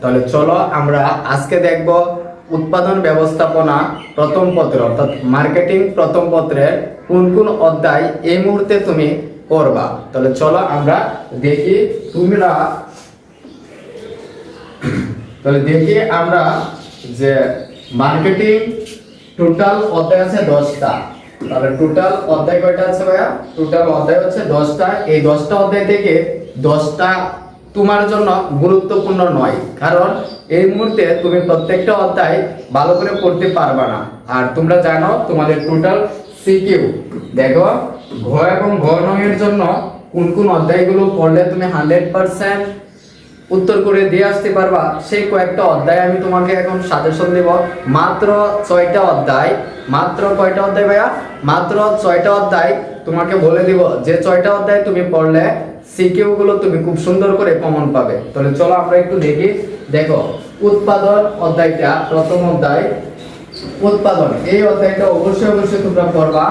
তাহলে চলো আমরা আজকে দেখব উৎপাদন ব্যবস্থাপনা প্রথম পত্র অর্থাৎ মার্কেটিং প্রথম পত্রের কোন কোন অধ্যায় এই মুহূর্তে তুমি পড়বা। তাহলে চলো আমরা দেখি আমরা যে মার্কেটিং টোটাল অধ্যায় আছে 10টা। তাহলে টোটাল অধ্যায় কয়টা আছে ভাইয়া? টোটাল অধ্যায় হচ্ছে 10টা। এই 10টা অধ্যায় থেকে 10টা তোমার জন্য গুরুত্বপূর্ণ নয়, কারণ এই মুহূর্তে তুমি প্রত্যেকটা অধ্যায় ভালো করে পড়তে পারবে না। আর তোমরা জানো তোমাদের টোটাল সিকিউ দেখো ঘ এবং ঘ নয়ের জন্য কোন কোন অধ্যায়গুলো পড়লে তুমি 100% উত্তর করে দিয়ে আসতে পারবা, সেই কয়েকটা অধ্যায় আমি তোমাকে এখন সাজেশন দেব। মাত্র 6টা অধ্যায়। মাত্র কয়টা অধ্যায় ভাইয়া? মাত্র 6টা অধ্যায় তোমাকে বলে দিব, যে 6টা অধ্যায় তুমি পড়লে সিকিউ গুলো তুমি খুব সুন্দর করে কমন পাবে। তাহলে চলো আমরা একটু দেখি। দেখো উৎপাদন অধ্যায়টা প্রথম অধ্যায় উৎপাদন, এই অধ্যায়টা অবশ্যই তোমরা পড়বা।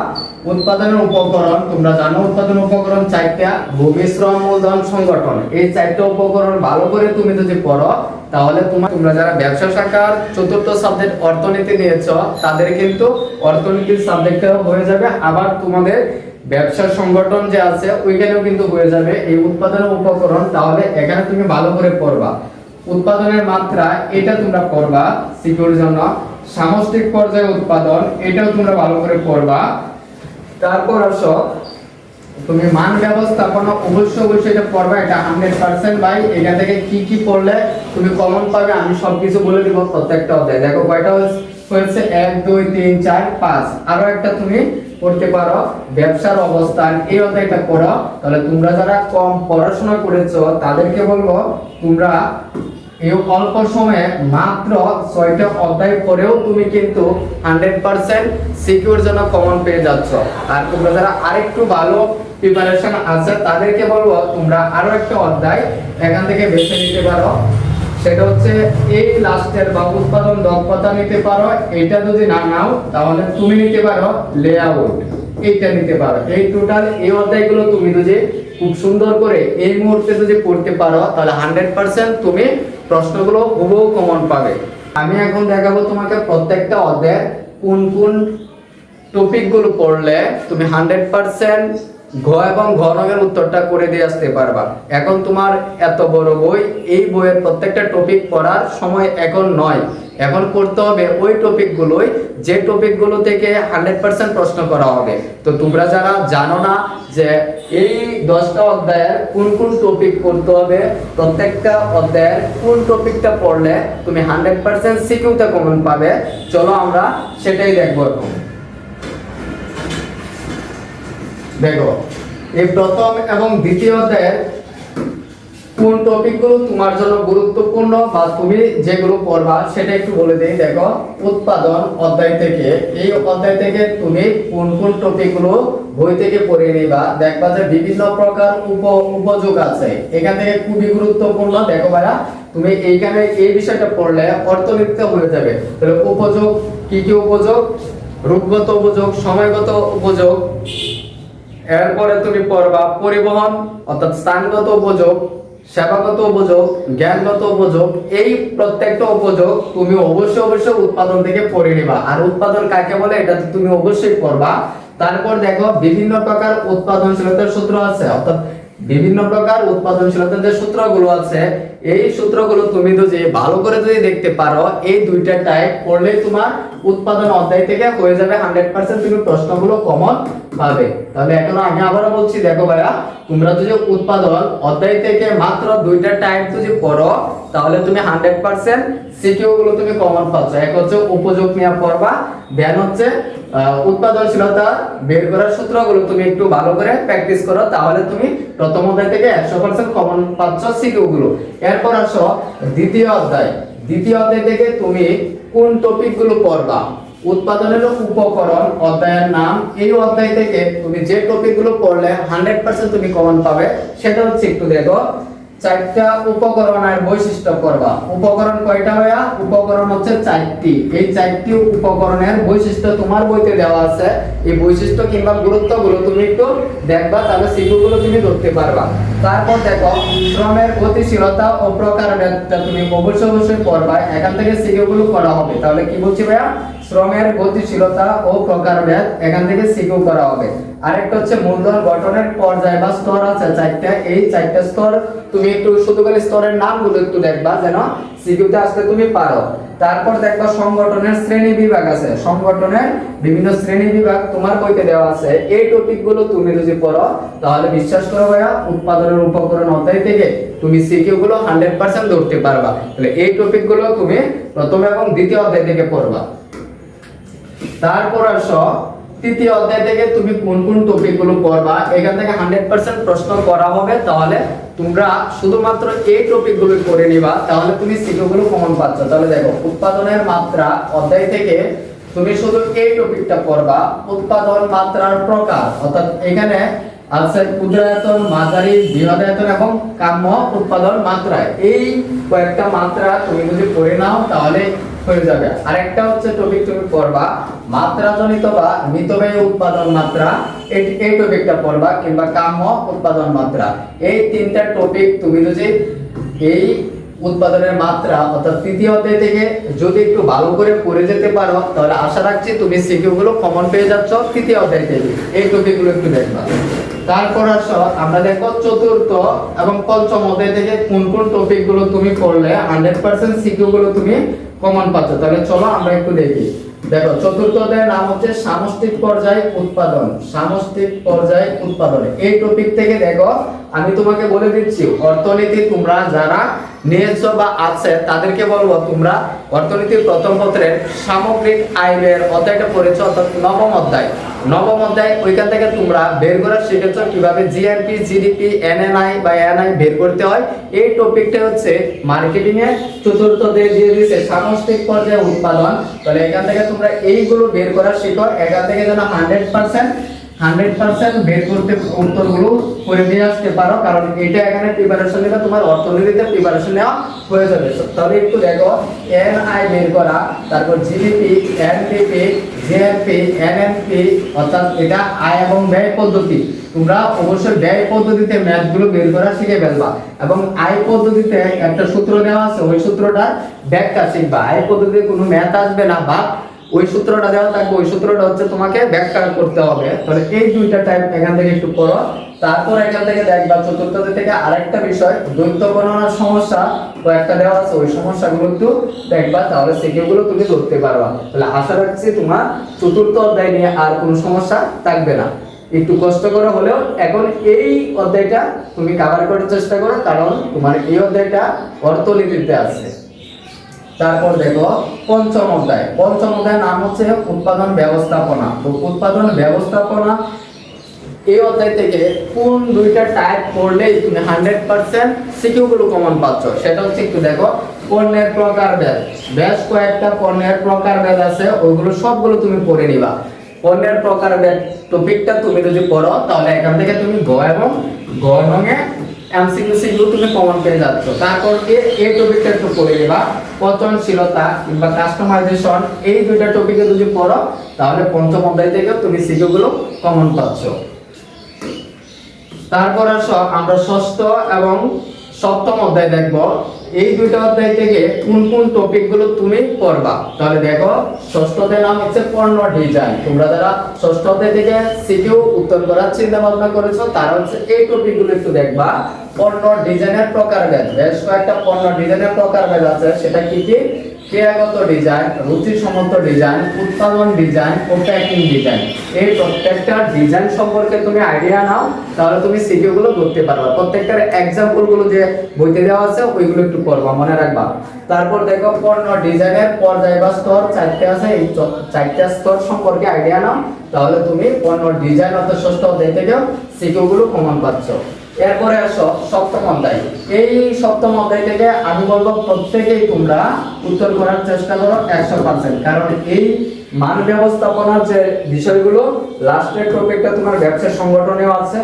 উৎপাদনের উপকরণ তোমরা জানো, উৎপাদন উপকরণ 4টা, ভূমি, শ্রম, মূলধন, সংগঠন। এই 4টা উপকরণ ভালো করে তুমি যদি পড়ো তাহলে তোমরা যারা ব্যবসা শাখার চতুর্থ সাবজেক্ট অর্থনীতি নিয়েছো তাদের কিন্তু অর্থনীতির সাবজেক্টটা হয়ে যাবে। আবার তোমাদের ব্যবসা সংগঠন যে আছে ওইখানেও কিন্তু হয়ে যাবে এই উৎপাদনের উপকরণ। তাহলে এখানে তুমি ভালো করে পড়বা। উৎপাদনের মাত্রা এটা তোমরা পড়বা সিকিউর জন্য। সামষ্টিক পর্যায়ে উৎপাদন এটাও তোমরা ভালো করে পড়বা। তারপর আসো তুমি মান ব্যবস্থাপনা, অবশ্যই এটা পড়বা। এটা 100% ভাই। এটা থেকে কি কি পড়লে তুমি কমন পাবে আমি সবকিছু বলে দিব প্রত্যেকটা অধ্যায়। দেখো কয়টা হয়েছে 1 2 3 4 5। আরো একটা তুমি পড়তে পারো ব্যবসার অবস্থান, এই অধ্যায়টা পড়ো। তাহলে তোমরা যারা কম পড়াশোনা করেছো তাদেরকে বলবো তোমরা এই অল্প সময়ে মাত্র 6টা অধ্যায় পড়েও তুমি কিন্তু 100% সিকিউর জন্য কমন পেয়ে যাচ্ছ। আর তোমরা যারা আরেকটু ভালো প্রিপারেশন আছে তাদেরকে বলবো তোমরা আরো একটা অধ্যায় এখান থেকে বেছে নিতে পারো। সেটা হচ্ছে এই লাস্টের বা উৎপাদন দক্ষতা নিতে পারো। এটা যদি না নাও তাহলে তুমি নিতে পারো লেআউট, এইটা নিতে পারো। এই টোটাল এই অধ্যায়গুলো তুমি যদি খুব সুন্দর করে এই মুহূর্তে যদি পড়তে পারো তাহলে 100% তুমি প্রশ্নগুলো হুবহু কমন পাবে। আমি এখন দেখাবো তোমাকে প্রত্যেকটা অধ্যায়ের কোন কোন টপিকগুলো পড়লে তুমি 100% ঘ এবং ঘ রঙের উত্তরটা করে দিয়ে আসতে পারবা। এখন তোমার এত বড় বই, এই বইয়ের প্রত্যেকটা টপিক পড়ার সময় এখন নয়। এখন পড়তে হবে ওই টপিকগুলোই যে টপিকগুলো থেকে 100% প্রশ্ন করা হবে। তো তোমরা যারা জানো না যে এই 10টা অধ্যায়ের কোন কোন টপিক পড়তে হবে, প্রত্যেকটা অধ্যায়ের কোন টপিকটা পড়লে তুমি 100% সিকিউতে কমন পাবে, চলো আমরা সেটাই দেখবো। দেখো এই প্রথম এবং দ্বিতীয় অধ্যায়ের কোন টপিকগুলো তোমার জন্য গুরুত্বপূর্ণ বা তুমি যেগুলো পড়বা সেটা একটু বলে দেই। দেখো উৎপাদন অধ্যায় থেকে, এই অধ্যায় থেকে তুমি কোন কোন টপিকগুলো বই থেকে পড়ে নিবা। দেখবা যে বিভিন্ন প্রকার উপযোগ আছে, এখান থেকে খুবই গুরুত্বপূর্ণ। দেখো ভাইয়া তুমি এইখানে এই বিষয়টা পড়লে অর্থনীতিতে হয়ে যাবে। তাহলে উপযোগ কি কি উপযোগ? রূপগত উপযোগ, সময়গত উপযোগ। এরপরে তুমি পড়বা পরিবহন অর্থাৎ স্থানগত উপযোগ, সেবাগত উপযোগ, জ্ঞানগত উপযোগ। এই প্রত্যেকটা উপযোগ তুমি অবশ্যই উৎপাদন থেকে পড়ে নিবা। আর উৎপাদন কাকে বলে এটা তুমি অবশ্যই পড়বা। তারপর দেখো বিভিন্ন প্রকার উৎপাদনশীলতার সূত্র আছে, অর্থাৎ বিভিন্ন প্রকার উৎপাদনশীলতার যে সূত্রগুলো আছে এই সূত্রগুলো তুমি যদি ভালো করে যদি দেখতে পারো, এই দুইটা টাইপ পড়লে তোমার উৎপাদন অধ্যায় থেকে হয়ে যাবে 100% তুমি প্রশ্নগুলো কমন পাবে। তাহলে এখন আমি আবারও বলছি, দেখো ভাইয়া তোমরা যদি উৎপাদন অধ্যায় থেকে মাত্র দুইটা টাইপ যদি পড়ো তাহলে তুমি 100% সিকিউ গুলো তুমি কমন পাচ্ছ। এক হচ্ছে উপযোগ নিয়ে পড়বা, দেন হচ্ছে উৎপাদনশীলতা বের করার সূত্রগুলো তুমি একটু ভালো করে প্র্যাকটিস করো, তাহলে তুমি প্রথম অধ্যায় থেকে 100% কমন পাচ্ছ সিকিউ গুলো। এরপর আসো দ্বিতীয় অধ্যায়। দ্বিতীয় অধ্যায় থেকে তুমি কোন টপিকগুলো পড়বা? উৎপাদনের উপকরণ অধ্যায়ের নাম। এই অধ্যায় থেকে তুমি যে টপিকগুলো পড়লে 100% তুমি কমন পাবে সেটা হচ্ছে একটু দেখো। চারটা উপকরণ আর বৈশিষ্ট্য করবা। উপকরণ কয়টা ভাইয়া? উপকরণ হচ্ছে চারটি। এই চারটি উপকরণের বৈশিষ্ট্য তোমার বইতে দেওয়া আছে। এই বৈশিষ্ট্য কিংবা গুরুত্বগুলো তুমি একটু দেখবা, তাহলে সিকিউগুলো তুমি ধরতে পারবা। তারপর দেখো শ্রমের গতিশীলতা ও প্রকারভেদটা তুমি অবশ্যই পড়বা। এখান থেকে সিকিউগুলো করা হবে। তাহলে কি বলছি ভাইয়া? শ্রমের গতিশীলতা ও প্রকারভেদ এখান থেকে সিকিউ করা হবে। আরেকটা হচ্ছে মূলধন গঠনের পর্যায় বা স্তর আছে চারটা। এই চারটা স্তর তুমি একটু শুধু করে স্তরের নামগুলো একটু দেখবা যেন সিকিউতে আসলে তুমি পারো। তারপর দেখবা সংগঠনের শ্রেণী বিভাগ আছে। সংগঠনের বিভিন্ন শ্রেণী বিভাগ তোমার বইতে দেওয়া আছে। এই টপিকগুলো তুমি যদি পড়ো তাহলে বিশ্বাস করো ভাইয়া উৎপাদনের উপকরণ অধ্যায় থেকে তুমি সিকিউ গুলো 100% ধরতে পারবা। তাহলে এই টপিকগুলো তুমি প্রথম এবং দ্বিতীয় অধ্যায় থেকে পড়বা। তারপর আসো তৃতীয় অধ্যায় থেকে তুমি কোন কোন টপিকগুলো পড়বা। এখান থেকে 100% প্রশ্ন করা হবে। তাহলে তোমরা শুধুমাত্র এই টপিকগুলো পড়ে নিবা, তাহলে তুমি সিকিউগুলো কমন পাচ্ছ। তাহলে দেখো উৎপাদনের মাত্রা অধ্যায় থেকে তুমি শুধু এই টপিকটা পড়বা, উৎপাদন মাত্রার প্রকার। অর্থাৎ এখানে আছে ক্ষুদ্রায়তন, মাঝারি, বৃহদায়তন এবং কাম্য উৎপাদন মাত্রা। এই কয়েকটা মাত্রা তুমি যদি পড়ে নাও তাহলে হয়ে যাবে। আরেকটা হচ্ছে টপিক তুমি পড়বা মাত্রাজনিত বা মিতব্যয়ী উৎপাদন মাত্রা। এই টপিকটা পড়বা, কিংবা কাম্য উৎপাদন মাত্রা। এই তিনটা টপিক তুমি যদি এই উৎপাদনের মাত্রা অর্থাৎ তৃতীয় অধ্যায় থেকে যদি একটু ভালো করে পড়ে যেতে পারো তাহলে আশা রাখছি তুমি সিকিউ গুলো কমন পেয়ে যাচ্ছ তৃতীয় অধ্যায় থেকে। এই টপিকগুলো একটু দেখবা। তারপর আসো আমরা দেখো চতুর্থ এবং পঞ্চম অধ্যায় থেকে কোন কোন টপিকগুলো তুমি পড়লে 100% সিকিউ গুলো তুমি কমন পাচ্ছ। তাহলে চলো আমরা একটু দেখি। দেখো চতুর্থ অধ্যায়ের নাম হচ্ছে সামষ্টিক পর্যায় উৎপাদন। সামষ্টিক পর্যায় উৎপাদন এই টপিক থেকে দেখো আমি তোমাকে বলে দিচ্ছি, অর্থনীতি তোমরা যারা নিয়েছো বা আছে তাদেরকে বলবো তোমরা অর্থনীতির প্রথম পত্রের সামগ্রিক আয় ব্যয়ের অধ্যায়টা পড়েছো, অর্থাৎ নবম অধ্যায়। নবম অধ্যায় ওইখান থেকে তোমরা বের করা শিখেছো কিভাবে জিএনপি, জিডিপি, এনএনআই বা এনআই বের করতে হয়। এই টপিকটা হচ্ছে মার্কেটিং এর চতুর্থ অধ্যায়ে দিয়ে দিয়েছে সামষ্টিক পর্যায়ে উৎপাদন। তাহলে এখান থেকে তোমরা এইগুলো বের করা শিখো। এখান থেকে যেন 100% বের করতে উত্তরগুলো করে নিয়ে আসতে পারো, কারণ এটা এখানে প্রিপারেশন নিলে তোমার অর্থনীতিতে প্রিপারেশন নেওয়া হয়ে যাবে। তাহলে একটু দেখো এনআই বের করা, তারপর জিডিপি, এনডিপি, জিএনপি, এনএনপি, অর্থাৎ এটা আয় এবং ব্যয় পদ্ধতি। তোমরা অবশ্যই ব্যয় পদ্ধতিতে ম্যাথগুলো বের করা শিখে ফেলবা, এবং আয় পদ্ধতিতে একটা সূত্র দেওয়া আছে, ওই সূত্রটা ব্যাখ্যা শিখবা। আয় পদ্ধতিতে কোনো ম্যাথ আসবে না, বা ওই সূত্রটা দেওয়া থাকবে, ওই সূত্রটা হচ্ছে তোমাকে ব্যাখ্যা করতে হবে। তাহলে এই দুইটা টাইপ এখান থেকে একটু পড়ো। তারপর এখান থেকে দেখবা চতুর্থ থেকে আরেকটা বিষয় দ্বৈত গণনার সমস্যা কয়েকটা দেওয়া আছে, ওই সমস্যাগুলো একটু দেখবা, তাহলে সেগুলো তুমি ধরতে পারবা। তাহলে আশা রাখছি তোমার চতুর্থ অধ্যায় নিয়ে আর কোনো সমস্যা থাকবে না। একটু কষ্ট করে হলেও এখন এই অধ্যায়টা তুমি কভার করার চেষ্টা করো, কারণ তোমার এই অধ্যায়টা অর্থনীতিতে আছে। তারপর দেখো পঞ্চম অধ্যায়। পঞ্চম অধ্যায়ের নাম হচ্ছে উৎপাদন ব্যবস্থাপনা। তো উৎপাদন ব্যবস্থাপনা এই অধ্যায় থেকে কোন দুইটা টাইপ পড়লেই তুমি 100% সিকিউ গুলো কমন পাচ্ছ, সেটা হচ্ছে একটু দেখো পণ্যের প্রকারভেদ। বেশ কয়েকটা পণ্যের প্রকারভেদ আছে, ওইগুলো সবগুলো তুমি পড়ে নিবা। পণ্যের প্রকারভেদ টপিকটা তুমি যদি পড়ো তাহলে এখান থেকে তুমি গ এবং গ নঙে এমসিকিউ তুমি কমন পেয়ে যাচ্ছ। তারপর এই টপিকটা একটু পড়ে নিবা। পচনশীলতা কিংবা কাস্টমাইজেশন, এই দুইটা টপিকে যদি পড়ো তাহলে পঞ্চম অধ্যায় থেকে তুমি সিকিউ গুলো কমন পাচ্ছ। তারপর আসো আমরা ষষ্ঠ এবং সপ্তম অধ্যায় দেখব। এই দুইটা অধ্যায় থেকে কোন কোন টপিকগুলো তুমি পড়বা। তাহলে দেখো ষষ্ঠ অধ্যায়ের নাম হচ্ছে পণ্য ডিজাইন। তোমরা যারা ষষ্ঠ অধ্যায় থেকে সিকিউ উত্তর করার চিন্তা ভাবনা করেছো তারা হচ্ছে এই টপিকগুলো একটু দেখবা। পণ্য ডিজাইনের প্রকারভেদ, বেশ কয়েকটা পণ্য ডিজাইনের প্রকারভেদ আছে, সেটা কি কি? ক্রিয়াগত ডিজাইন, রুচিসম্মত ডিজাইন, উৎপাদন ডিজাইন ও প্যাকিং ডিজাইন। এই প্রত্যেকটা ডিজাইন সম্পর্কে তুমি আইডিয়া নাও, তাহলে তুমি সিকিউ গুলো ধরতে পারবা। প্রত্যেকটার এক্সাম্পল গুলো যে বইতে দেওয়া আছে ওইগুলো একটু পড়বা, মনে রাখবা। তারপর দেখো পণ্য ডিজাইনের পর্যায় বা স্তর চারটে আছে, এই চারটা স্তর সম্পর্কে আইডিয়া নাও, তাহলে তুমি পণ্য ডিজাইন অর্থাৎ ষষ্ঠ অধ্যায় থেকে সিকিউ গুলো কমন পাচ্ছ। এরপরে আসো সপ্তম অধ্যায়। এই সপ্তম অধ্যায় থেকে আমি বলবো প্রত্যেকেই তোমরা উত্তর করার চেষ্টা করো 100%, কারণ এই মান ব্যবস্থাপনার যে বিষয়গুলো লাস্টের টপিকটা তোমার ব্যবসা সংগঠনেও আছে,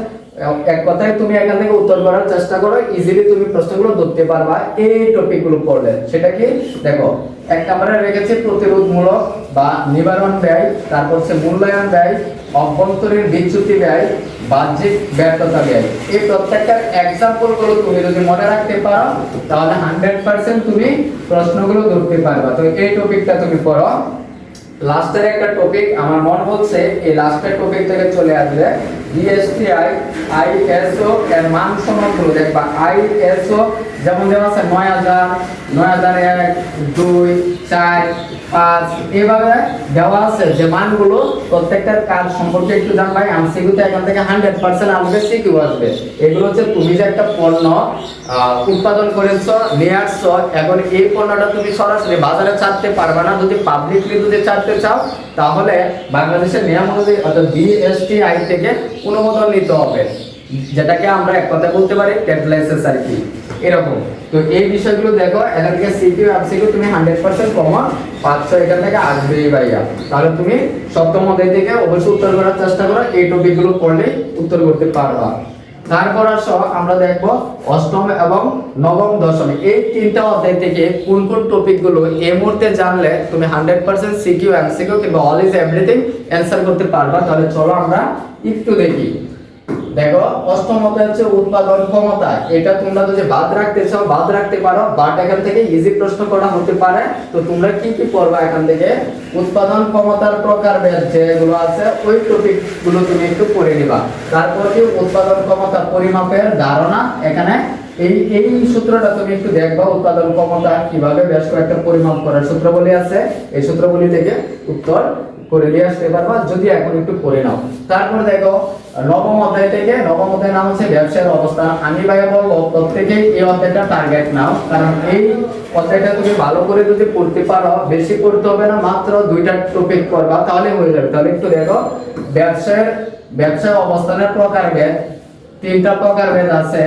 এক কথায় তুমি এখান থেকে উত্তর করার চেষ্টা করো, ইজিলি তুমি প্রশ্নগুলো ধরতে পারবা এই টপিকগুলো পড়লে। সেটা কি দেখো, এক নম্বরে রেখেছে প্রতিরোধমূলক বা নিবারণ ব্যয়, তারপর হচ্ছে মূল্যায়ন ব্যয়, অভ্যন্তরীণ বিচ্যুতি ব্যয়, বাহ্যিক ব্যর্থতা ব্যয়। এই প্রত্যেকটার এক্সাম্পল গুলো তুমি যদি মনে রাখতে পারো তাহলে 100% তুমি প্রশ্নগুলো ধরতে পারবা। তো এই টপিকটা তুমি পড়ো। লাস্টের একটা টপিক আমার মনে হচ্ছে এই লাস্টের টপিক থেকে চলে আসবে জিএসটিআই আইএসও এর মান সনদগুলো দেখবা। আইএসও যেমন দেওয়া আছে 9000, 9001, 2, 4, 5 এভাবে দেওয়া আছে যে মানগুলো, প্রত্যেকটার কাজ সম্পর্কে একটু জানবা। এমসিকিউতে এখান থেকে 100% আসবে, সিকিউ আসবে। এগুলো হচ্ছে তুমি যে একটা পণ্য উৎপাদন করেছো, নিয়ে আসছো, এখন এই পণ্যটা তুমি সরাসরি বাজারে ছাড়তে পারবে না। যদি পাবলিকলি যদি ছাড়তে চাও তাহলে বাংলাদেশের নিয়ম অনুযায়ী অর্থাৎ বিএসটিআই থেকে অনুমোদন নিতে হবে, যেটাকে আমরা এক কথা বলতে পারি ট্রেড লাইসেন্স আর কি, এরকম। তো এই বিষয়গুলো দেখো, এখান থেকে সিকিউ এমসিকিউ তুমি 100% কমন পাচ্ছ, এখান থেকে আসবেই ভাইয়া। তাহলে তুমি সপ্তম অধ্যায় থেকে অবশ্যই উত্তর করার চেষ্টা করো, এই টপিকগুলো পড়লেই উত্তর করতে পারবা। তারপর আসো আমরা দেখবো অষ্টম এবং নবম দশম এই তিনটা অধ্যায় থেকে কোন কোন টপিকগুলো এই মুহূর্তে জানলে তুমি 100% সিকিউ এমসিকিউ কিংবা অল ইজ এভরিথিং অ্যানসার করতে পারবা। তাহলে চলো আমরা একটু দেখি। দেখো অষ্টম অধ্যায় হচ্ছে উৎপাদন ক্ষমতা। এটা তোমরা যদি বাদ রাখতে চাও বাদ রাখতে পারো, বাট এখান থেকে ইজি প্রশ্ন করা হতে পারে। তো তোমরা কি কি পড়বা এখান থেকে, উৎপাদন ক্ষমতার প্রকারভেদ যেগুলো আছে ওই টপিক গুলো তুমি একটু পড়ে নিবা। তারপর কি উৎপাদন ক্ষমতা পরিমাপের ধারণা, এখানে এই সূত্রটা তুমি একটু দেখবা, উৎপাদন ক্ষমতা কিভাবে বেশ কয়েকটা পরিমাপ করার সূত্রবলী আছে, এই সূত্রবলী থেকে উত্তর করে নিয়ে আসতে পারবা যদি এখন একটু পড়ে নাও। তারপর দেখো নবম অধ্যায় থেকে, নবম অধ্যায়ের নাম হচ্ছে ব্যবসায়ের অবস্থা। আমি ভাইয়া বলবো প্রত্যেকেই এই অধ্যায়টা টার্গেট নাও, কারণ এই অধ্যায়টা তুমি ভালো করে যদি পড়তে পারো, বেশি পড়তে হবে না, মাত্র 2টা টপিক পড়বা তাহলে হয়ে যাবে। তাহলে একটু দেখো ব্যবসায় অবস্থানের প্রকারভেদ, 3টা প্রকারভেদ আছে।